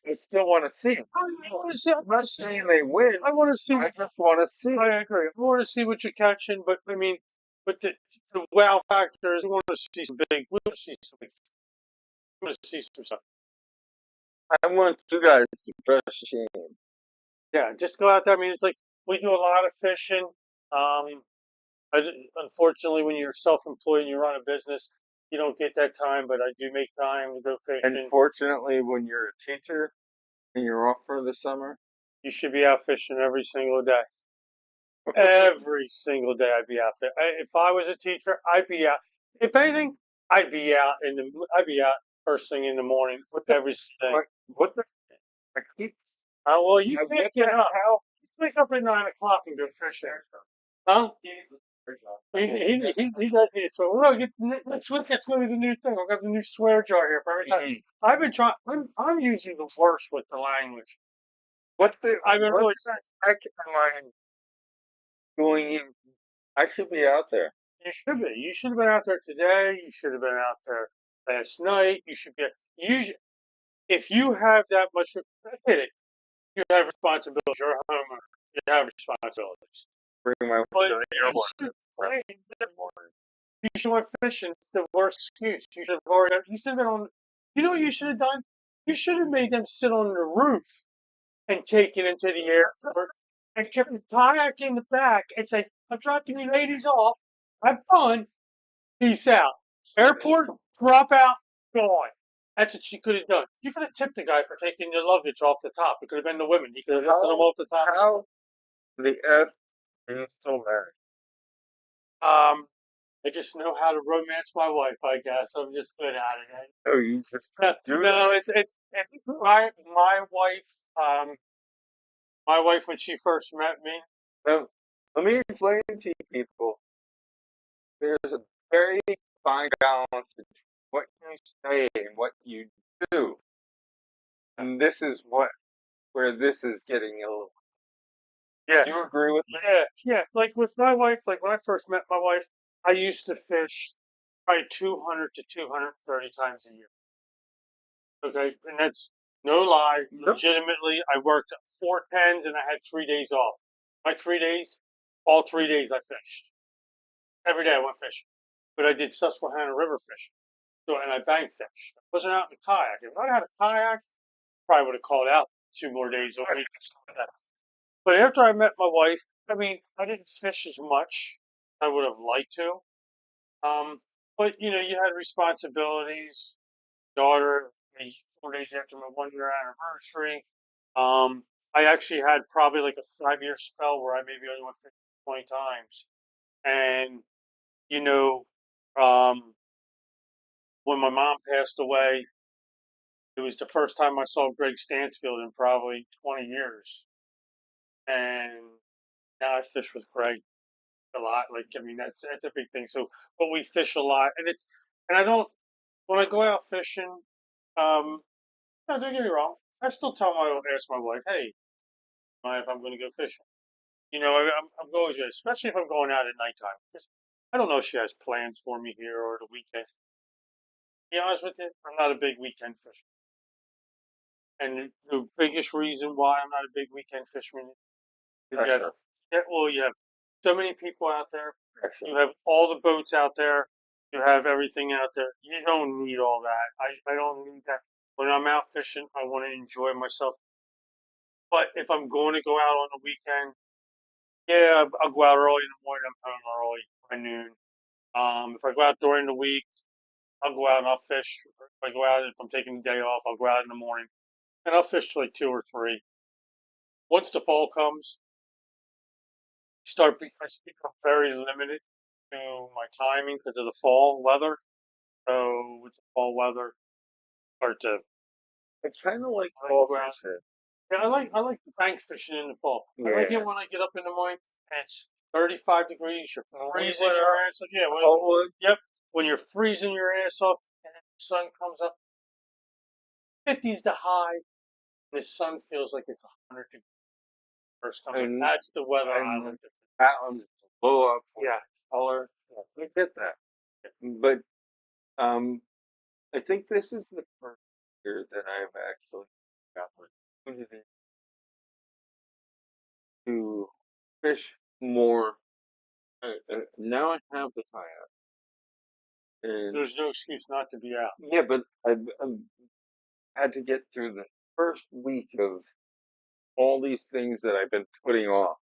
I still want to see them. I want to see. I'm not saying they win. I want to see. I just want to see. I agree. I want to see what you're catching, but I mean, but the wow factor is we want to see some big. We want to see some big. We want to see some stuff. I want you guys to trust Shane. Yeah, just go out there. I mean, it's like we do a lot of fishing. Um, Unfortunately, when you're self-employed and you run a business, you don't get that time. But I do make time to go fishing. And fortunately, when you're a teacher and you're off for the summer, You should be out fishing every single day. Every single day, I'd be out there. If I was a teacher, I'd be out. If anything, I'd be out first thing in the morning what the every day. what the I keep Well, you I can't what get the up. hell? You wake up at 9 o'clock and go fishing. Huh? He does need a swear. We're gonna get next week. That's gonna be the new thing. We're gonna have the new swear jar here for every time. I've been trying. I'm usually the worst with the language. What the I've been what really. the heck am I doing? I should be out there. You should be. You should have been out there today. You should have been out there last night. You should be. You if you have that much, I get it. You have responsibilities. You're a homeowner. You have responsibilities. Bring my But to the airport. you should went fishing. It's the worst excuse. You should have already. You should have been on. You know what you should have done? You should have made them sit on the roof and taken them to the airport and kept the kayak in the back and say, "I'm dropping you ladies off. Have fun. Peace out." Airport, drop out, gone. That's what you could have done. You could have tipped the guy for taking your luggage off the top. It could have been the women. You could have lifted them off the top. How the F are you still married? I just know how to romance my wife. I guess I'm just good at it. Oh, you just do No, that? it's my wife when she first met me. Now, let me explain to you people. There's a very fine balance between what you say and what you do. And this is where this is getting a little. Yeah, Do you agree with me? yeah. Like with my wife, like when I first met my wife, I used to fish probably 200 to 230 times a year. Okay, and that's no lie. Nope. Legitimately, I worked 4 10s and I had 3 days off. My 3 days, all 3 days I fished. Every day I went fishing. But I did Susquehanna River fishing. So and I bank fished. I wasn't out in a kayak. If I had a kayak, probably would have called out 2 more days a week. But after I met my wife, I mean, I didn't fish as much as I would have liked to. But you know, you had responsibilities. Daughter, 4 days after my 1 year anniversary. I actually had probably like a 5 year spell where I maybe only went fishing 20 times. And, you know, um, when my mom passed away, it was the first time I saw Greg Stansfield in probably 20 years. And now I fish with Greg a lot. Like, I mean, that's a big thing. So, but we fish a lot. And I don't, when I go out fishing, um, no, don't get me wrong. I still tell my ask my wife, hey, if I'm going to go fishing. You know, I'm always good, especially if I'm going out at nighttime. Because I don't know if she has plans for me here or the weekends. To be honest with you, I'm not a big weekend fisher. And the biggest reason why I'm not a big weekend fisherman, You got, Pressure. well, you have so many people out there. Pressure. You have all the boats out there. You have everything out there. You don't need all that. I don't need that. When I'm out fishing, I want to enjoy myself. But if I'm going to go out on the weekend, yeah, I'll go out early in the morning. I'm home early by noon. If I go out during the week, I'll go out and I'll fish. If I go out, if I'm taking the day off, I'll go out in the morning and I'll fish till like 2 or 3. Once the fall comes, I become very limited to my timing because of the fall weather. So with the fall weather, start to I kind of like I like to fall go out. fishing. Yeah, I like bank fishing in the fall. I like it Yeah. when I get up in the morning and it's 35 degrees. You're We freezing went your out ass off. Yeah, Hollywood. yep. When you're freezing your ass off and the sun comes up, 50's the high. The sun feels like it's 100 degrees first coming. and That's the weather I and like to. mountains blow up with Yeah, color. I get that, but um, I think this is the first year that I've actually got the opportunity to fish more. Now I have the kayak, and there's no excuse not to be out. yeah, but I've had to get through the first week of all these things that I've been putting off.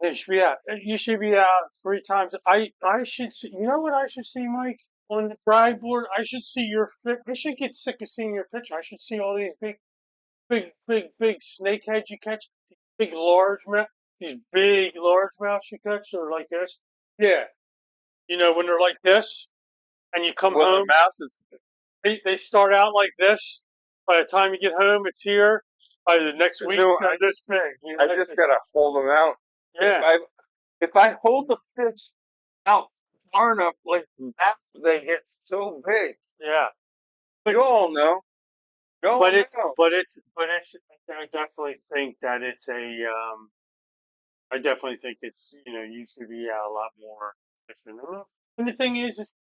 You should be out. You should be out 3 times. I should see. You know what I should see, Mike, on the drag board? I should see your fit. I should get sick of seeing your picture. I should see all these big snakeheads you catch. Big largemouth. These big largemouths you catch. They're like this. Yeah. You know when they're like this, and you come Well, their home. mouth is. They start out like this. By the time you get home, it's here. By the next week, No, they're this big. You know, I just gotta hold them out. If yeah, I if I hold the fish out far enough like that, they get so big. yeah. But You all know. You all But it's, know. but it's. I definitely think that it's a. I definitely think it's. You should be out a lot more efficient. And the thing is,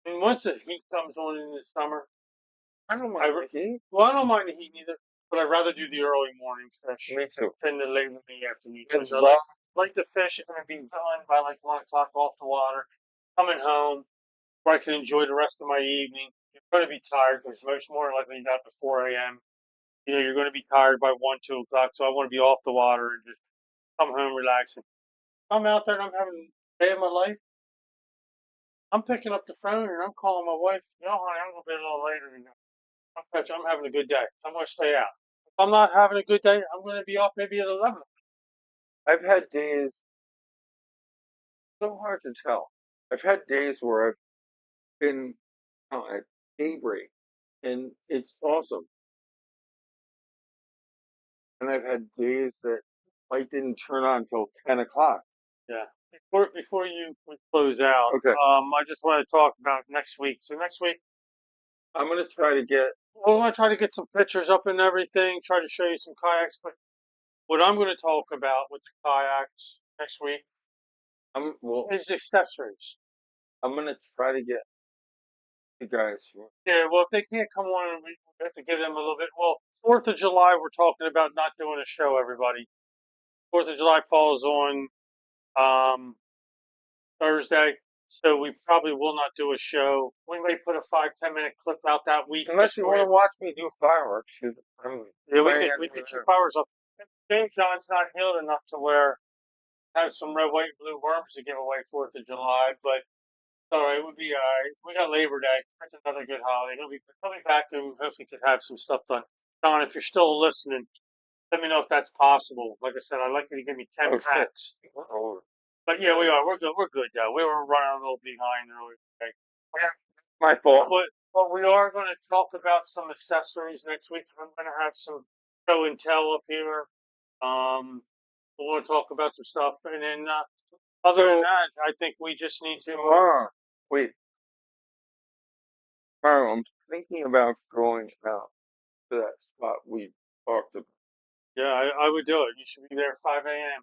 I mean, once the heat comes on in the summer, I don't I mind the heat. well, I don't mind the heat neither, but I'd rather do the early morning fish Me too. than the late in the afternoon I fish. I love. like to fish and be done by like 1 o'clock off the water, coming home where I can enjoy the rest of my evening. You're going to be tired because most more likely you got up at 4 a.m. You're going to be tired by 1, 2 o'clock. So I want to be off the water and just come home relaxing. I'm out there and I'm having the day of my life. I'm picking up the phone and I'm calling my wife. Honey, I'm going to be a little later than that. I'm having a good day. I'm going to stay out. If I'm not having a good day, I'm going to be off maybe at 11. I've had days so hard to tell. I've had days where I've been out at daybreak, and it's awesome. And I've had days that light didn't turn on until 10 o'clock. Yeah. Before we close out, Okay, I just want to talk about next week. So next week, I'm gonna try to get. we're going to try to get some pictures up and everything, try to show you some kayaks. But what I'm going to talk about with the kayaks next week Well. is accessories. I'm gonna try to get you guys. Yeah, well, if they can't come on, we have to give them a little bit. Well, 4th of July, we're talking about not doing a show, everybody. 4th of July falls on um, Thursday, so we probably will not do a show. We may put a 5, 10 minute clip out that week Unless just you for want you. to watch me do fireworks, 'cause I'm Yeah, planning we on could doing shoot that. flowers up. James John's not healed enough to where have some red, white, and blue worms to give away 4th of July, but all right, we'll be all right. We got Labor Day. That's another good holiday. He'll be back and hopefully could have some stuff done. Don, if you're still listening, let me know if that's possible. Like I said, I'd like you to give me 10 Oh shit! packs. Oh, But yeah, we are. We're good. We're good, though. We were running a little behind earlier today. yeah, my fault. But we are going to talk about some accessories next week. I'm going to have some show and tell up here. Um, we want to talk about some stuff. And then other than So that, I think we just need to. tomorrow, wait, tomorrow I'm thinking about going out to that spot we talked about. Yeah, I would do it. You should be there at 5 a.m.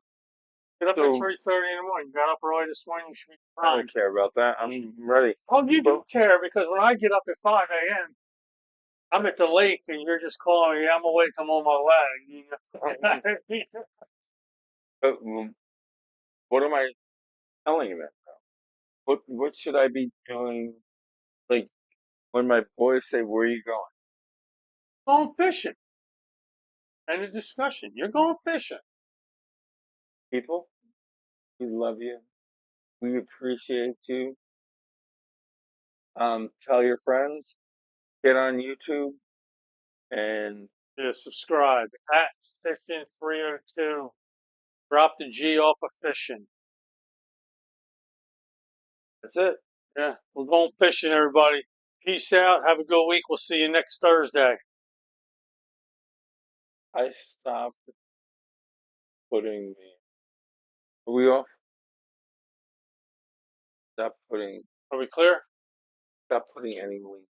Get up at So 3:30 in the morning. You got up early this morning. You should be I fine. don't care about that. I'm ready. Oh, you But do care because when I get up at 5 a.m., I'm at the lake and you're just calling me. I'm awake. I'm on my way. You know? But what am I telling him? What should I be doing? Like when my boys say, "Where are you going?" Going fishing. End of discussion. You're going fishing. People, we love you. We appreciate you. Tell your friends. Get on YouTube and Yeah, subscribe. At Fishing 302. Drop the G off of fishing. that's it. Yeah, we're going fishing, everybody. Peace out. Have a good week. We'll see you next Thursday. I stopped putting the. Are we off? Stop putting. Are we clear? Stop putting any link.